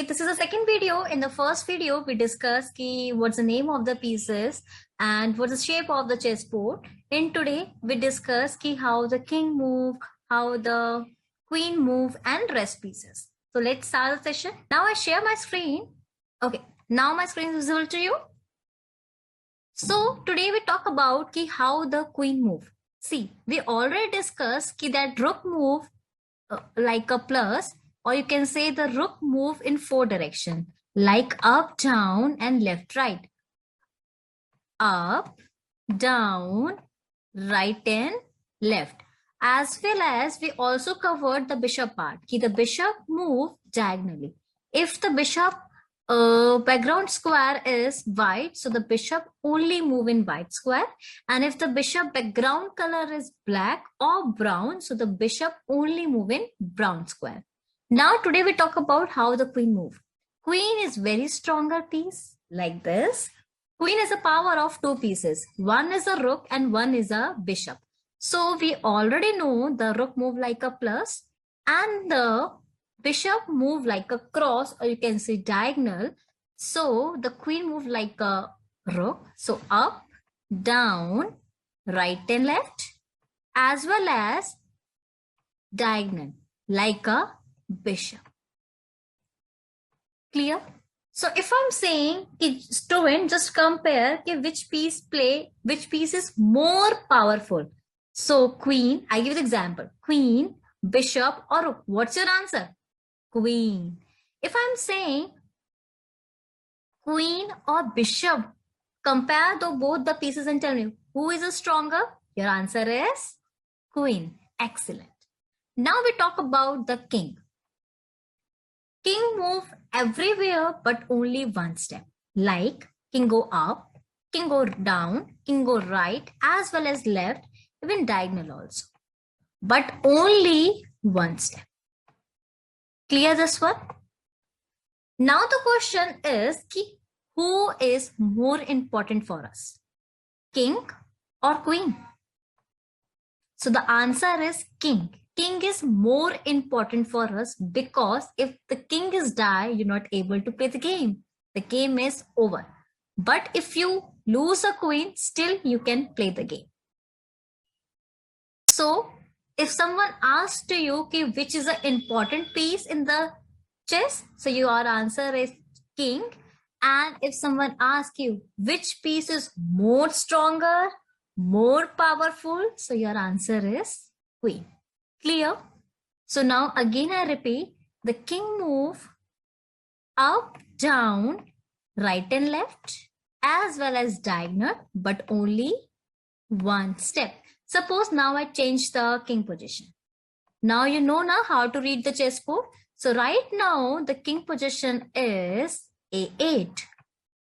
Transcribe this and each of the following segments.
this is the second video. In the first video, we discussed what's the name of the pieces and what's the shape of the chessboard. In today, we discuss how the king move, how the queen move, and rest pieces. So let's start the session. Now I share my screen. Okay, now my screen is visible to you. So today we talk about how the queen move. See, we already discussed that rook move like a plus, or you can say the rook move in 4 directions, like up, down, and left, right. Up, down, right, and left. As well as we also covered the bishop part. The bishop move diagonally. If the bishop background square is white, so the bishop only move in white square. And if the bishop background color is black or brown, so the bishop only move in brown square. Now today we talk about how the queen move. Queen is very stronger piece like this. Queen is a power of 2 pieces. One is a rook and one is a bishop. So we already know the rook move like a plus and the bishop move like a cross, or you can say diagonal. So the queen move like a rook. So up, down, right and left, as well as diagonal like a bishop. Clear? So if I'm saying, student, just compare which piece is more powerful. So queen, I give the example, queen, bishop, or rook. What's your answer? Queen. If I'm saying queen or bishop, compare both the pieces and tell me who is stronger. Your answer is queen. Excellent. Now we talk about the king. King move everywhere but only one step. Like king go up, king go down, king go right, as well as left, even diagonal also. But only one step. Clear this one? Now the question is, who is more important for us? King or queen? So the answer is king. King is more important for us because if the king is die, you're not able to play the game. The game is over. But if you lose a queen, still you can play the game. So if someone asks to you which is an important piece in the chess, so your answer is king. And if someone asks you which piece is more stronger, more powerful, so your answer is queen. Clear? So now again I repeat, the king move up, down, right and left, as well as diagonal, but only one step. Suppose now I change the king position. Now you know now how to read the chessboard. So right now the king position is A8.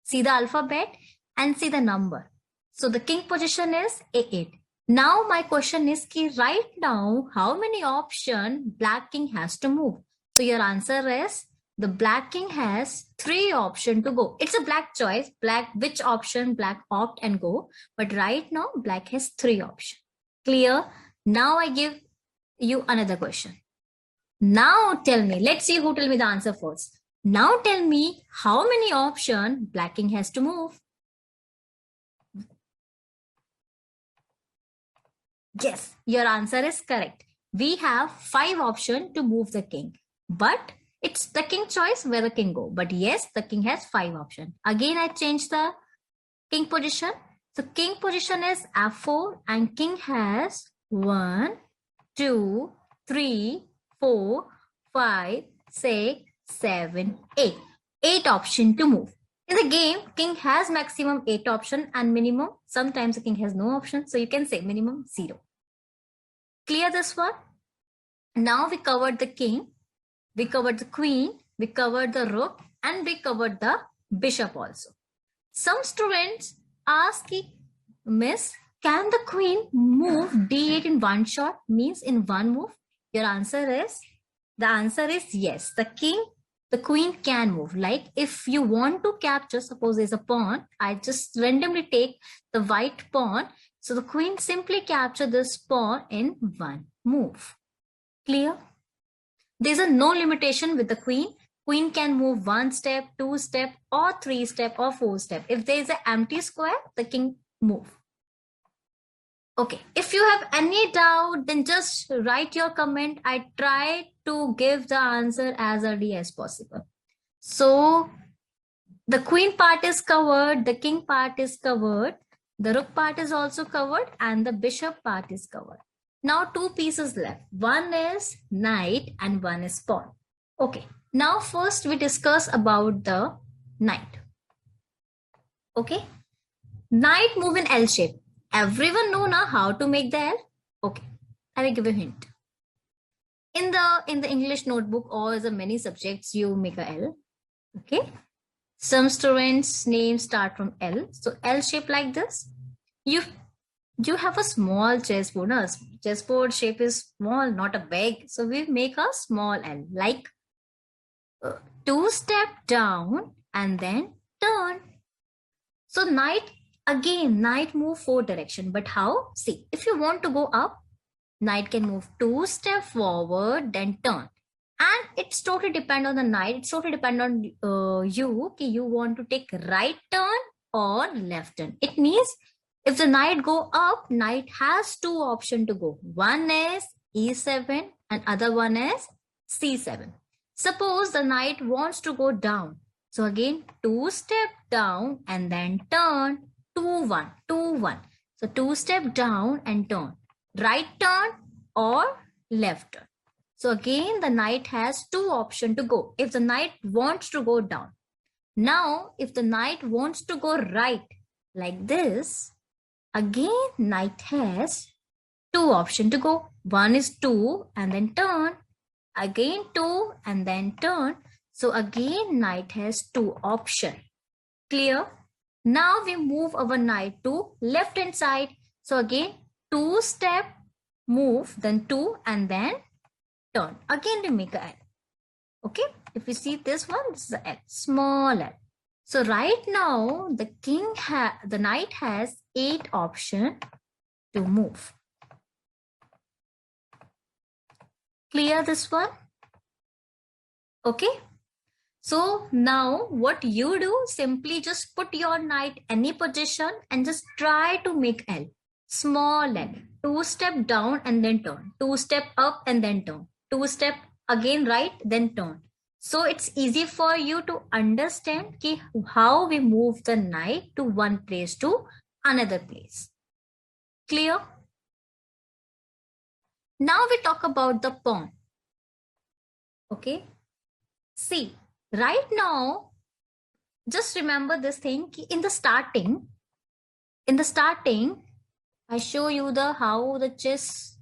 See the alphabet and see the number. So the king position is A8. Now my question is right now how many options black king has to move? So your answer is the black king has 3 options to go. It's a black choice. Which option black opt and go. But right now black has 3 options. Clear? Now I give you another question. Now tell me, let's see who tell me the answer first. Now tell me how many options black king has to move. Yes, your answer is correct. We have 5 options to move the king. But it's the king choice where the king go. But yes, the king has 5 options. Again, I change the king position. So king position is F4 and king has 1, 2, 3, 4, 5, 6, 7, 8. 8 options to move. In the game, king has maximum 8 options and minimum, sometimes the king has no option. So you can say minimum 0. Clear this one? Now we covered the king, we covered the queen, we covered the rook, and we covered the bishop also. Some students ask, Miss, can the queen move D8 in one shot? Means in one move? The answer is yes. The queen can move. Like if you want to capture, suppose there's a pawn, I just randomly take the white pawn. So the queen simply capture this pawn in one move. Clear? There's no limitation with the queen. Queen can move 1 step, 2 step, or 3 step, or 4 step. If there is an empty square, the king move. Okay, if you have any doubt, then just write your comment. I try to give the answer as early as possible. So the queen part is covered, the king part is covered, the rook part is also covered, and the bishop part is covered. Now two pieces left. One is knight and one is pawn. Okay, now first we discuss about the knight. Okay, knight move in L shape. Everyone know now how to make the L? Okay, I will give you a hint. In the English notebook or the many subjects, you make a L. Okay, some students' names start from L. So L shape like this. You have a small chessboard. No? Chessboard shape is small, not a big. So we make a small L, like 2 step down and then turn. So knight move 4 direction. But how? See, if you want to go up, knight can move 2 step forward, then turn. And it's totally depend on the knight. It's totally depend on you. Okay, you want to take right turn or left turn. It means if the knight go up, knight has 2 options to go. One is E7 and other one is C7. Suppose the knight wants to go down. So again, 2 step down and then turn. 2, 1, 2, 1. So 2 step down and turn. Right turn or left turn. So again, the knight has 2 options to go. If the knight wants to go down. Now, if the knight wants to go right, like this, again, knight has 2 options to go. One is 2 and then turn. Again 2 and then turn. So again, knight has 2 options. Clear? Now we move our knight to left hand side. So again, 2 step move, then 2 and then turn. Again, we make a L. Okay, if we see this one, this is a L, small L. So right now, the knight has 8 options to move. Clear this one? Okay. So now what you do, simply just put your knight any position and just try to make L. Small L. 2 step down and then turn. 2 step up and then turn. 2 step again right, then turn. So it's easy for you to understand how we move the knight to one place to another place. Clear? Now we talk about the pawn. Okay. See, right now, just remember this thing. In the starting, I show you how the chess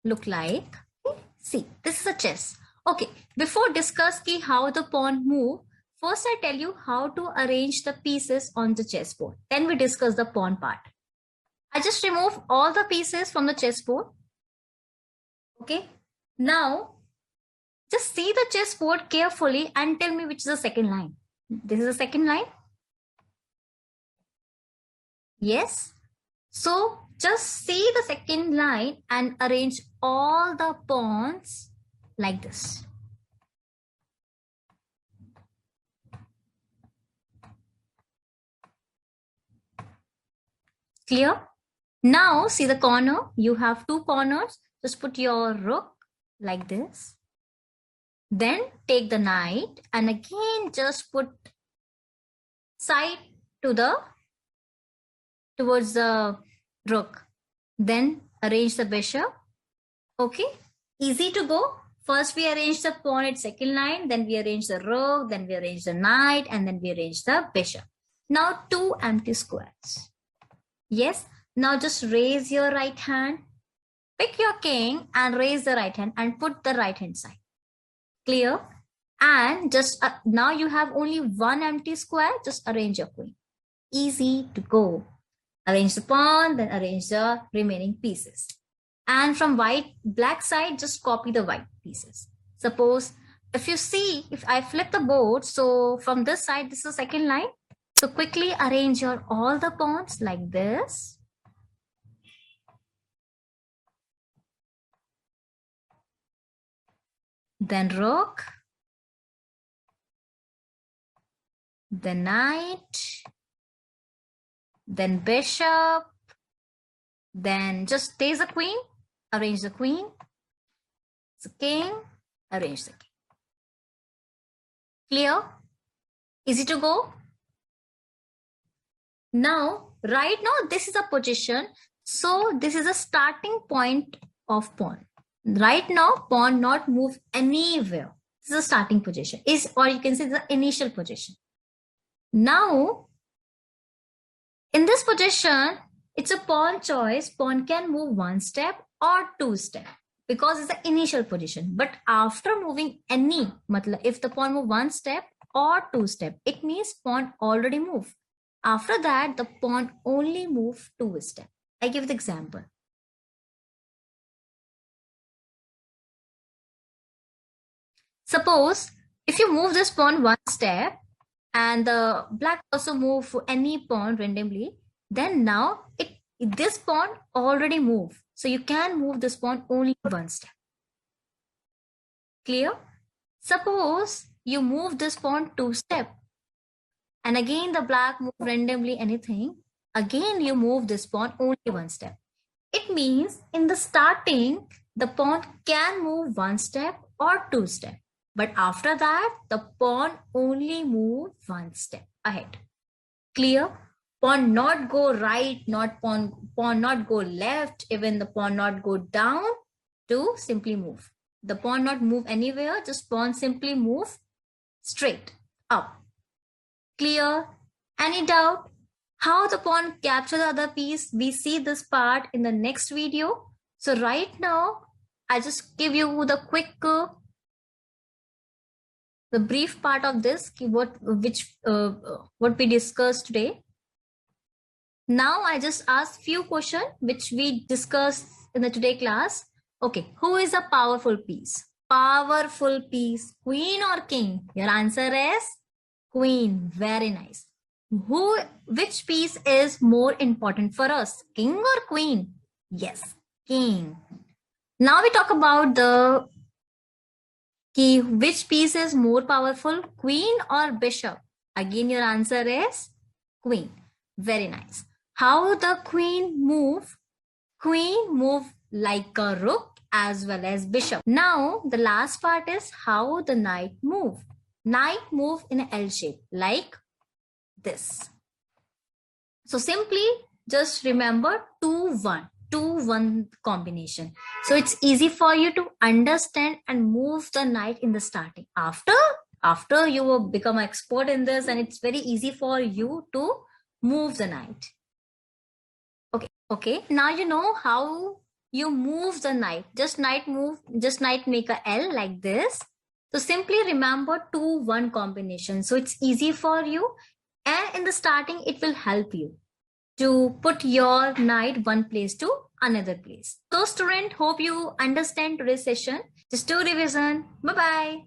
look like. Okay. See, this is a chess. Okay, before discuss how the pawn move, first I tell you how to arrange the pieces on the chessboard. Then we discuss the pawn part. I just remove all the pieces from the chessboard. Okay, now just see the chessboard carefully and tell me which is the second line. This is the second line. Yes. So just see the second line and arrange all the pawns like this. Clear? Now see the corner. You have 2 corners. Just put your rook like this. Then take the knight and again just put side towards the rook. Then arrange the bishop. Okay, easy to go. First we arrange the pawn at second line, then we arrange the rook, then we arrange the knight, and then we arrange the bishop. Now 2 empty squares. Yes, now just raise your right hand. Pick your king and raise the right hand and put the right hand side. Clear? And just now you have only 1 empty square. Just arrange your queen. Easy to go. Arrange the pawn, then arrange the remaining pieces. And from black side, just copy the white pieces. Suppose if I flip the board, so from this side, this is the second line. So quickly arrange all the pawns like this. Then rook. then knight, then bishop, then just there's a queen, arrange the queen, the king, arrange the king. Clear? Easy to go? Now, right now, this is a position. So this is a starting point of pawn. Right now, pawn not move anywhere. This is a starting position. Or you can say the initial position. Now, in this position, it's a pawn choice. Pawn can move one step or two steps because it's the initial position. But after moving any, if the pawn move one step or two step, it means pawn already moved. After that, the pawn only move two steps. I give the example. Suppose if you move this pawn one step and the black also move any pawn randomly, then now this pawn already moved. So you can move this pawn only one step. Clear? Suppose you move this pawn two steps. And again, the black move randomly anything. Again, you move this pawn only one step. It means in the starting, the pawn can move one step or two steps. But after that, the pawn only move one step ahead. Clear? Pawn not go right, pawn not go left, even the pawn not go down to simply move. The pawn not move anywhere, just pawn simply move straight up. Clear? Any doubt? How the pawn capture the other piece? We see this part in the next video. So right now, I just give you the quick, the brief part of this, what we discussed today. Now I just ask few questions which we discussed in the today class. Okay, who is a powerful piece? Powerful piece, queen or king? Your answer is queen. Very nice. Which piece is more important for us, king or queen? Yes, king. Now we talk about the key. Which piece is more powerful, queen or bishop? Again, your answer is queen. Very nice. How the queen move? Queen move like a rook as well as bishop. Now the last part is how the knight move. Knight move in an L shape like this. So simply just remember 2-1, 2-1 combination. So it's easy for you to understand and move the knight in the starting. After you will become expert in this, and it's very easy for you to move the knight. Okay. Now you know how you move the knight. Just knight make a L like this. So simply remember 2-1 combination. So it's easy for you. And in the starting, it will help you to put your knight one place to another place. So student, hope you understand today's session. Just do revision. Bye-bye.